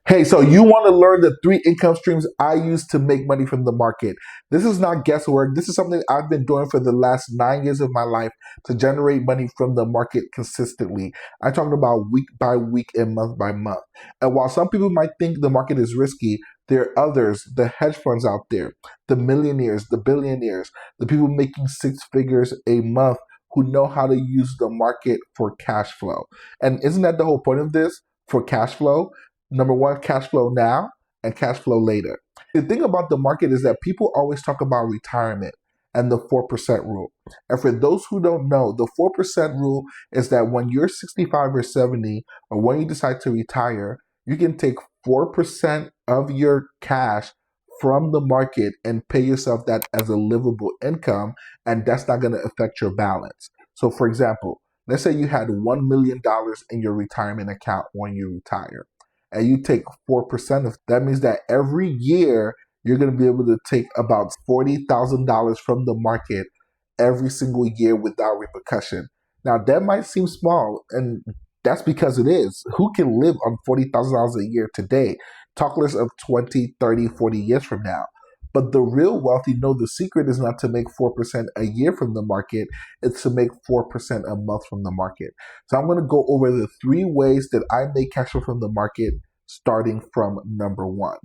Hey, so you want to learn the three income streams I use to make money from the market. This is not guesswork. This is something I've been doing for the last 9 years of my life to generate money from the market consistently. I'm talking about week by week and month by month. And while some people might think the market is risky, there are others, the hedge funds out there, the millionaires, the billionaires, the people making six figures a month who know how to use the market for cash flow. And isn't that the whole point of this? For cash flow? Number one, cash flow now and cash flow later. The thing about the market is that people always talk about retirement and the 4% rule. And for those who don't know, the 4% rule is that when you're 65 or 70, or when you decide to retire, you can take 4% of your cash from the market and pay yourself that as a livable income, and that's not going to affect your balance. So, for example, let's say you had $1 million in your retirement account when you retire and you take 4% of that, means that every year you're going to be able to take about $40,000 from the market every single year without repercussion. Now, that might seem small, and that's because it is. Who can live on $40,000 a year today? Talk less of 20, 30, 40 years from now. But the real wealthy know the secret is not to make 4% a year from the market, it's to make 4% a month from the market. So I'm going to go over the three ways that I make cash flow from the market, starting from number one.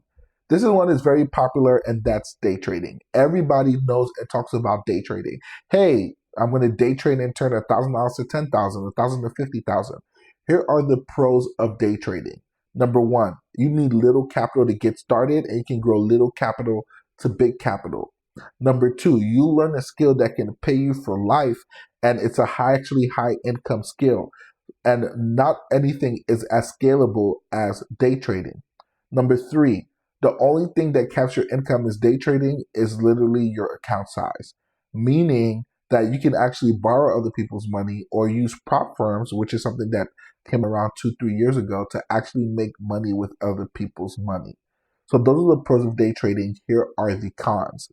This is one that's very popular, and that's day trading. Everybody knows and talks about day trading. Hey, I'm going to day trade and turn $1,000 to 10,000, 1,000 to 50,000. Here are the pros of day trading. Number one, you need little capital to get started, and you can grow little capital to big capital. Number two, you learn a skill that can pay you for life, and it's actually high income skill. And not anything is as scalable as day trading. Number three, the only thing that caps your income is day trading is literally your account size, meaning that you can actually borrow other people's money or use prop firms, which is something that came around 2, 3 years ago, to actually make money with other people's money. So those are the pros of day trading. Here are the cons.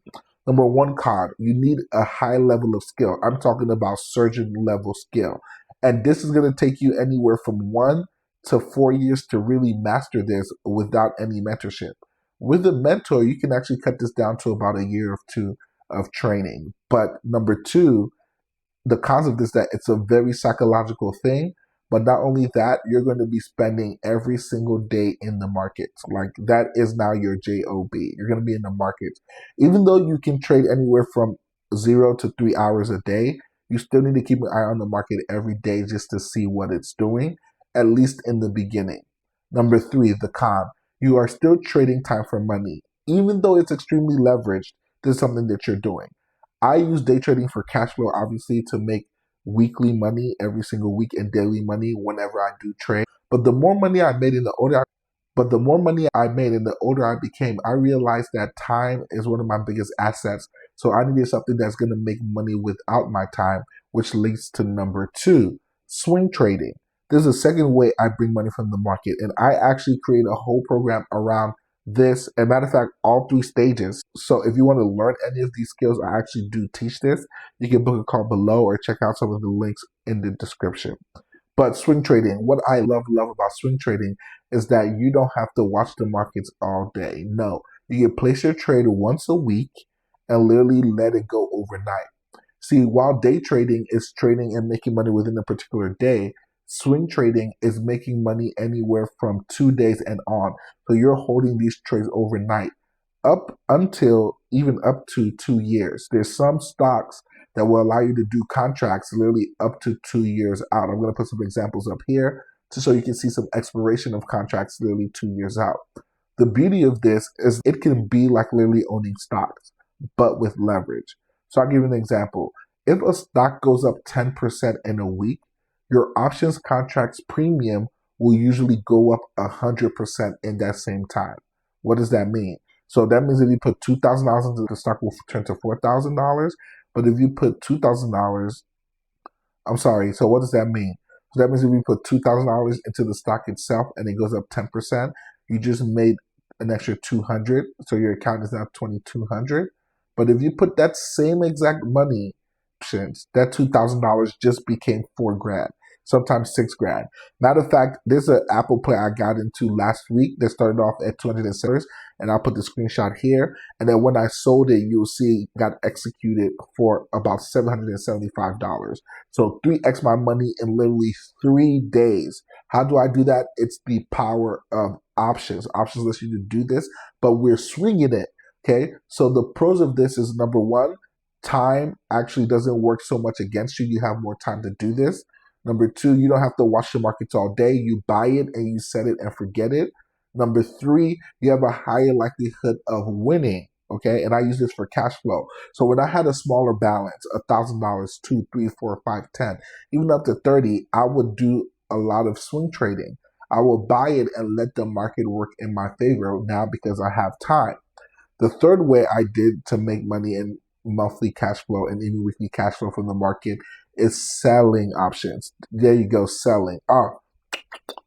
Number one con, you need a high level of skill. I'm talking about surgeon level skill. And this is going to take you anywhere from 1 to 4 years to really master this without any mentorship. With a mentor, you can actually cut this down to about a year or two of training. But number two, the cons of this is that it's a very psychological thing. But not only that, you're going to be spending every single day in the markets. Like, that is now your job. You're going to be in the markets. Even though you can trade anywhere from 0 to 3 hours a day, you still need to keep an eye on the market every day just to see what it's doing, at least in the beginning. Number three, the con. You are still trading time for money. Even though it's extremely leveraged, this is something that you're doing. I use day trading for cash flow, obviously, to make weekly money every single week and daily money whenever I do trade. But the more money I made in the older I became, I realized that time is one of my biggest assets. So I needed something that's going to make money without my time, which leads to number two, swing trading. This is the second way I bring money from the market. And I actually create a whole program around this. As a matter of fact, all three stages. So if you want to learn any of these skills, I actually do teach this. You can book a call below or check out some of the links in the description. But swing trading, what I love about swing trading is that you don't have to watch the markets all day. No, you can place your trade once a week and literally let it go overnight. See, while day trading is trading and making money within a particular day, swing trading is making money anywhere from 2 days and on. So you're holding these trades overnight up until even up to 2 years. There's some stocks that will allow you to do contracts literally up to 2 years out. I'm going to put some examples up here so you can see some expiration of contracts literally 2 years out. The beauty of this is it can be like literally owning stocks, but with leverage. So I'll give you an example. If a stock goes up 10% in a week, your options contracts premium will usually go up 100% in that same time. What does that mean? So that means if you put $2,000 into the stock, will turn to $4,000. But if you put $2,000, so what does that mean? So that means if you put $2,000 into the stock itself and it goes up 10%, you just made an extra $200. So your account is now $2,200. But if you put that same exact money, that $2,000 just became $4,000. sometimes 6 grand. Matter of fact, there's an Apple play I got into last week that started off at $207, and I'll put the screenshot here. And then when I sold it, you'll see it got executed for about $775. So 3x my money in literally 3 days. How do I do that? It's the power of options. Options lets you to do this, but we're swinging it. Okay, so the pros of this is, number one, time actually doesn't work so much against you. You have more time to do this. Number two, you don't have to watch the markets all day. You buy it and you set it and forget it. Number three, you have a higher likelihood of winning. Okay, and I use this for cash flow. So when I had a smaller balance, $1,000, 2, 3, 4, 5, 10, even up to 30, I would do a lot of swing trading. I will buy it and let the market work in my favor now because I have time. The third way I did to make money in monthly cash flow and even weekly cash flow from the market is selling options. There you go, selling. Oh,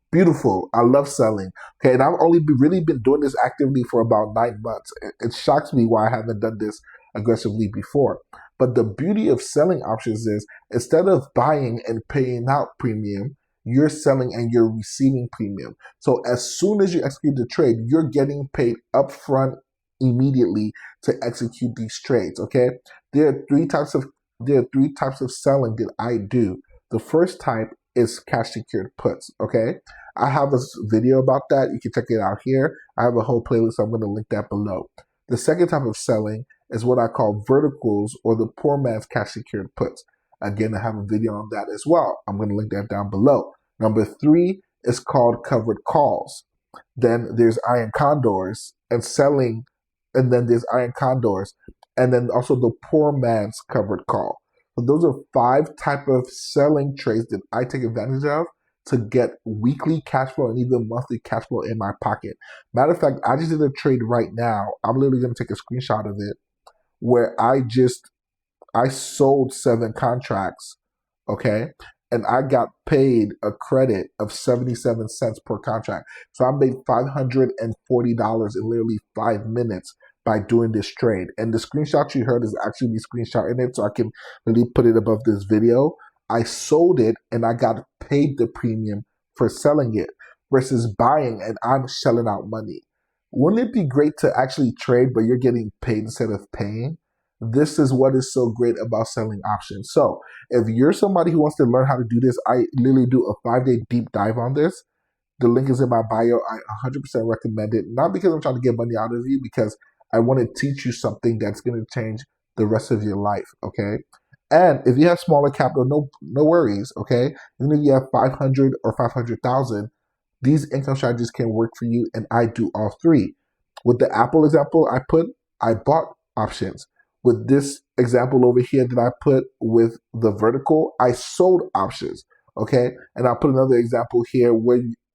beautiful. I love selling. Okay, and I've only really been doing this actively for about 9 months. It shocks me why I haven't done this aggressively before. But the beauty of selling options is, instead of buying and paying out premium, you're selling and you're receiving premium. So as soon as you execute the trade, you're getting paid upfront immediately to execute these trades. Okay, there are three types of selling that I do. The first type is cash secured puts. Okay, I have a video about that. You can check it out here. I have a whole playlist. I'm going to link that below. The second type of selling is what I call verticals, or the poor man's cash secured puts. Again, I have a video on that as well. I'm going to link that down below. Number three is called covered calls. Then there's iron condors and selling, and then there's iron condors, and then also the poor man's covered call. So those are 5 type of selling trades that I take advantage of to get weekly cash flow and even monthly cash flow in my pocket. Matter of fact, I just did a trade right now. I'm literally going to take a screenshot of it, where I sold 7 contracts, okay? And I got paid a credit of 77 cents per contract. So I made $540 in literally 5 minutes by doing this trade. And the screenshot you heard is actually me screenshotting it, so I can really put it above this video. I sold it and I got paid the premium for selling it versus buying and I'm shelling out money. Wouldn't it be great to actually trade, but you're getting paid instead of paying? This is what is so great about selling options. So if you're somebody who wants to learn how to do this, I literally do a 5-day deep dive on this. The link is in my bio. I 100% recommend it. Not because I'm trying to get money out of you, because I want to teach you something that's going to change the rest of your life, okay? And if you have smaller capital, no worries, okay? Even if you have 500 or 500,000, these income strategies can work for you, and I do all 3. With the Apple example I bought options. With this example over here that I put with the vertical, I sold options, okay? And I'll put another example here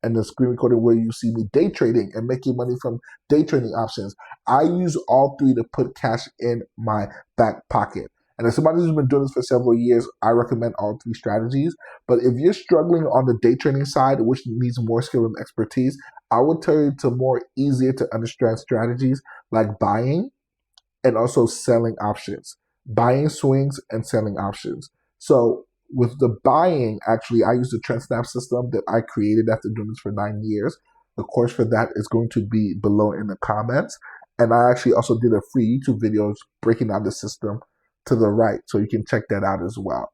and the screen recording where you see me day trading and making money from day trading options. I use all 3 to put cash in my back pocket. And as somebody who's been doing this for several years, I recommend all 3 strategies. But if you're struggling on the day trading side, which needs more skill and expertise, I would tell you to more easier to understand strategies like buying and also selling options, buying swings and selling options. So with the buying, actually, I use the trend snap system that I created after doing this for 9 years. The course for that is going to be below in the comments. And I actually also did a free YouTube video breaking down the system to the right, so you can check that out as well.